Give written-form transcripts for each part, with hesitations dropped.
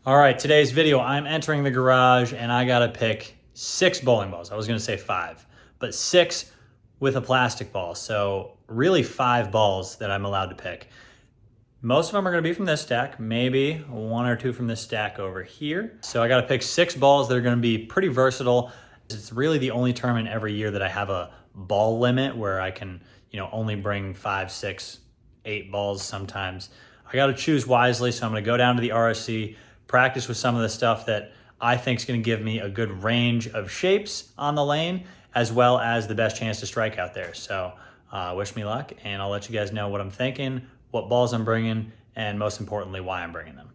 All right, today's video, I'm entering the garage and I gotta pick 6 bowling balls. I was gonna say 5, but 6 with a plastic ball. So really 5 balls that I'm allowed to pick. Most of them are gonna be from this stack, maybe 1 or 2 from this stack over here. So I gotta pick 6 balls that are gonna be pretty versatile. It's really the only tournament every year that I have a ball limit where I can, only bring 5, 6, 8 balls sometimes. I gotta choose wisely, so I'm gonna go down to the RSC, practice with some of the stuff that I think is gonna give me a good range of shapes on the lane, as well as the best chance to strike out there. So wish me luck, and I'll let you guys know what I'm thinking, what balls I'm bringing, and most importantly, why I'm bringing them.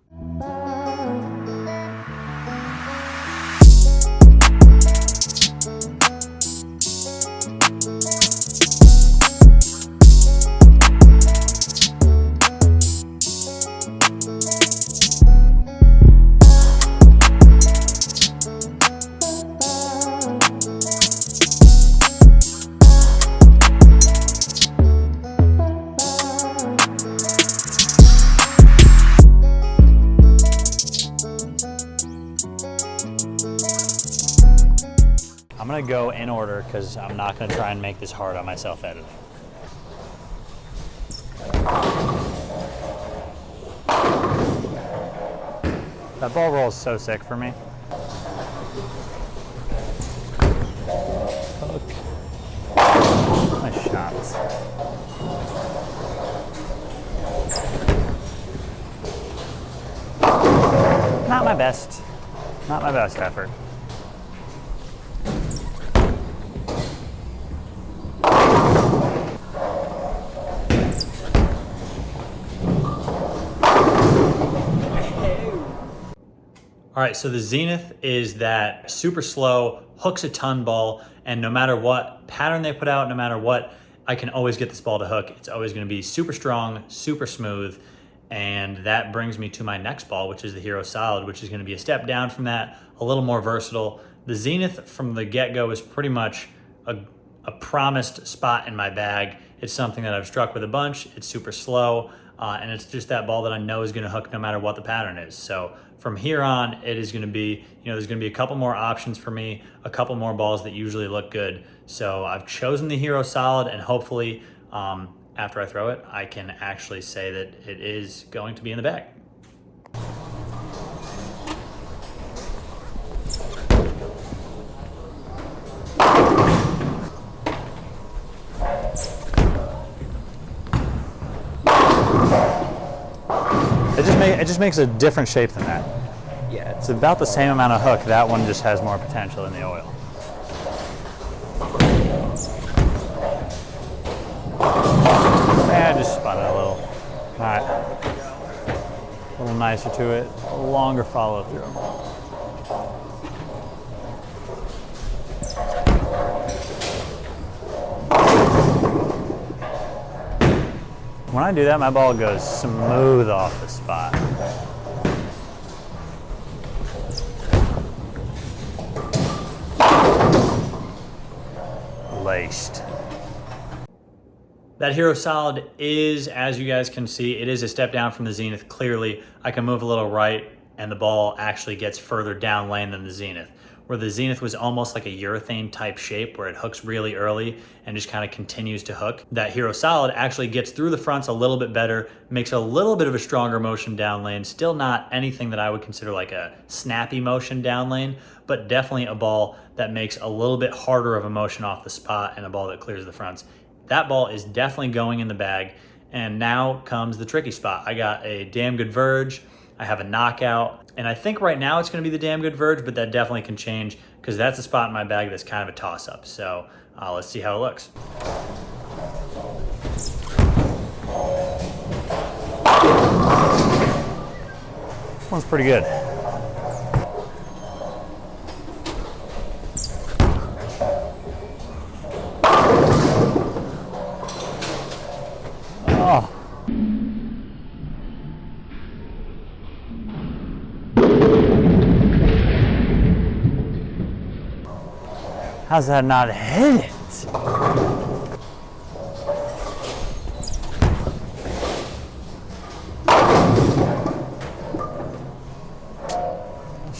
I'm gonna go in order because I'm not gonna try and make this hard on myself editing. That ball roll is so sick for me. Hook. Nice shots. Not my best. Not my best effort. All right, so the Zenith is that super slow, hooks a ton ball, and no matter what pattern they put out, no matter what, I can always get this ball to hook. It's always gonna be super strong, super smooth, and that brings me to my next ball, which is the Hero Solid, which is gonna be a step down from that, a little more versatile. The Zenith from the get-go is pretty much a promised spot in my bag. It's something that I've struck with a bunch. It's super slow, and it's just that ball that I know is gonna hook no matter what the pattern is. So from here on, it is gonna be, there's gonna be a couple more options for me, a couple more balls that usually look good. So I've chosen the Hero Solid, and hopefully after I throw it, I can actually say that it is going to be in the bag. It just makes a different shape than that. Yeah, it's about the same amount of hook. That one just has more potential in the oil. I just spun it a little. All right, a little nicer to it, a longer follow through. When I do that, my ball goes smooth off the spot. Laced. That Hero Solid is, as you guys can see, it is a step down from the Zenith. Clearly, I can move a little right and the ball actually gets further down lane than the Zenith. Where the Zenith was almost like a urethane type shape where it hooks really early and just kind of continues to hook. That Hero Solid actually gets through the fronts a little bit better, makes a little bit of a stronger motion down lane. Still not anything that I would consider like a snappy motion down lane, but definitely a ball that makes a little bit harder of a motion off the spot and a ball that clears the fronts. That ball is definitely going in the bag. And now comes the tricky spot. I got a damn good verge. I have a knockout, and I think right now it's gonna be the damn good verge, but that definitely can change because that's a spot in my bag that's kind of a toss-up. So let's see how it looks. One's pretty good. Oh. How's that not hit it?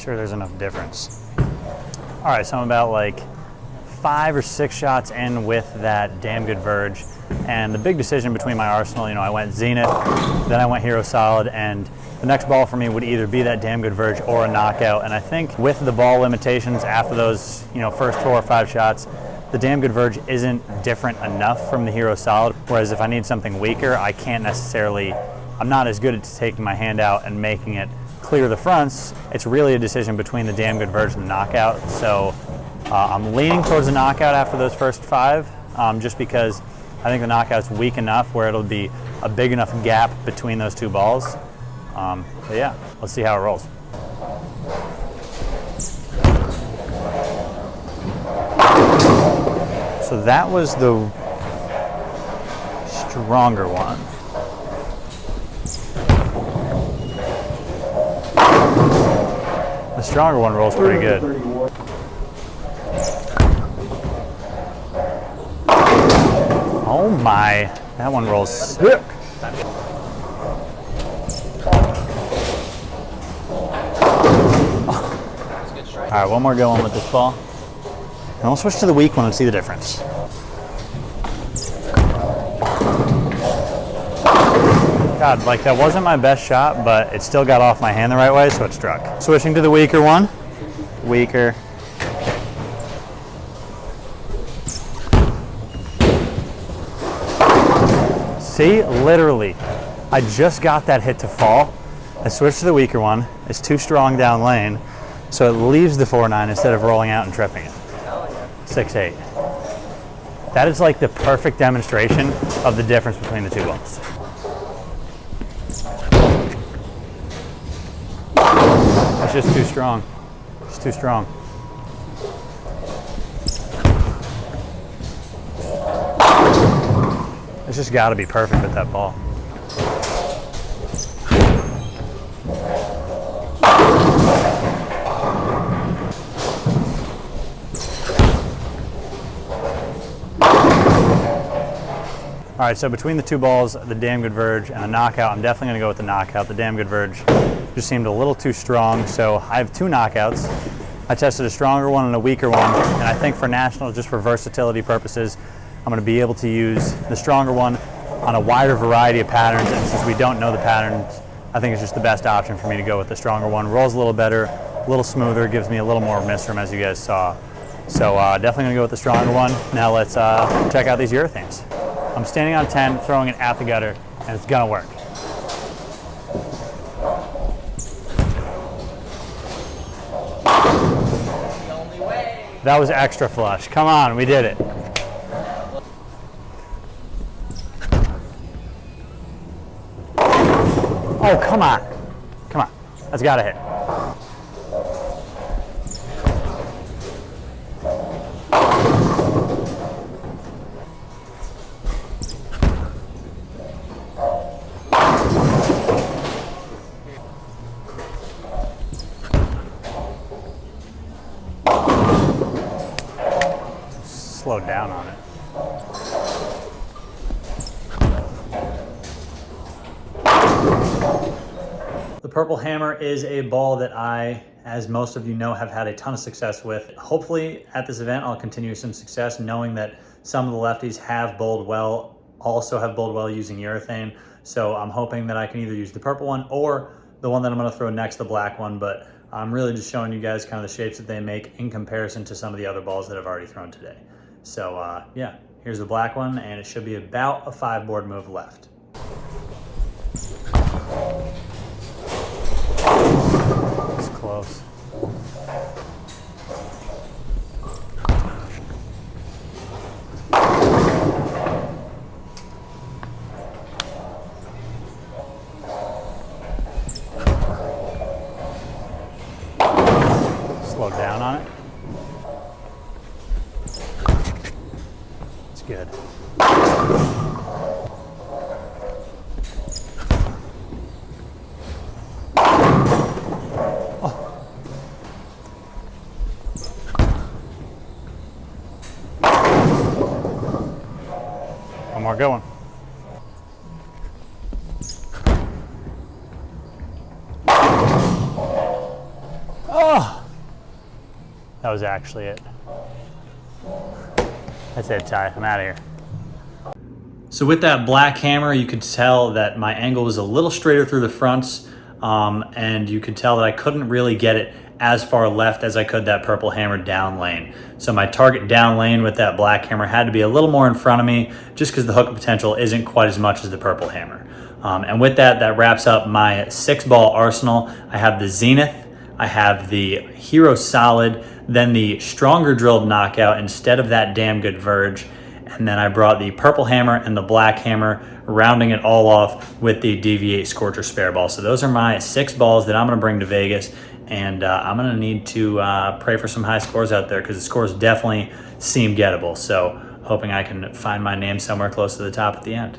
sure there's enough difference. All right, so I'm about like 5 or 6 shots in with that damn good verge. And the big decision between my arsenal, you know, I went Zenith, then I went Hero Solid, and the next ball for me would either be that damn good verge or a knockout. And I think with the ball limitations after those, you know, first 4 or 5 shots, the damn good verge isn't different enough from the Hero Solid. Whereas if I need something weaker, I can't necessarily, I'm not as good at taking my hand out and making it clear the fronts. It's really a decision between the damn good verge and the knockout. So I'm leaning towards the knockout after those first 5, just because I think the knockout's weak enough where it'll be a big enough gap between those 2 balls. But yeah, let's see how it rolls. So that was the stronger one. The stronger one rolls pretty good. Oh my, that one rolls sick. All right, one more going with this ball. And we'll switch to the weak one and see the difference. God, like that wasn't my best shot, but it still got off my hand the right way, so it struck. Switching to the weaker one. Weaker. See, literally, I just got that hit to fall. I switched to the weaker one. It's too strong down lane, so it leaves the 4-9 instead of rolling out and tripping it. 6-8. That is like the perfect demonstration of the difference between the 2 balls. It's just too strong. It's too strong. It's just got to be perfect with that ball. All right, so between the 2 balls, the damn good verge and the knockout, I'm definitely gonna go with the knockout. The damn good verge just seemed a little too strong, so I have 2 knockouts. I tested a stronger one and a weaker one, and I think for nationals, just for versatility purposes, I'm gonna be able to use the stronger one on a wider variety of patterns, and since we don't know the patterns, I think it's just the best option for me to go with the stronger one. Rolls a little better, a little smoother, gives me a little more miss room, as you guys saw. So definitely gonna go with the stronger one. Now let's check out these urethanes. I'm standing on 10, throwing it at the gutter, and it's gonna work. The only way. That was extra flush. Come on, we did it. Oh, come on. Come on. That's gotta hit. Slowed down on it. The Purple Hammer is a ball that I, as most of you know, have had a ton of success with. Hopefully at this event, I'll continue some success knowing that some of the lefties have bowled well, also have bowled well using urethane. So I'm hoping that I can either use the purple one or the one that I'm gonna throw next, the black one, but I'm really just showing you guys kind of the shapes that they make in comparison to some of the other balls that I've already thrown today. So yeah, here's the black one, and it should be about a 5-board move left. It's close. Slow down on it. It's good. One more going. Oh, That was actually it. That's it, Ty. I'm out of here. So with that black hammer, you could tell that my angle was a little straighter through the fronts, and you could tell that I couldn't really get it as far left as I could that purple hammer down lane. So my target down lane with that black hammer had to be a little more in front of me, just because the hook potential isn't quite as much as the purple hammer. And with that wraps up my 6-ball arsenal. I have the Zenith, I have the Hero Solid, then the stronger drilled knockout instead of that damn good Verge. And then I brought the purple hammer and the black hammer, rounding it all off with the Deviate Scorcher spare ball. So those are my 6 balls that I'm going to bring to Vegas. And I'm going to need to pray for some high scores out there, because the scores definitely seem gettable. So hoping I can find my name somewhere close to the top at the end.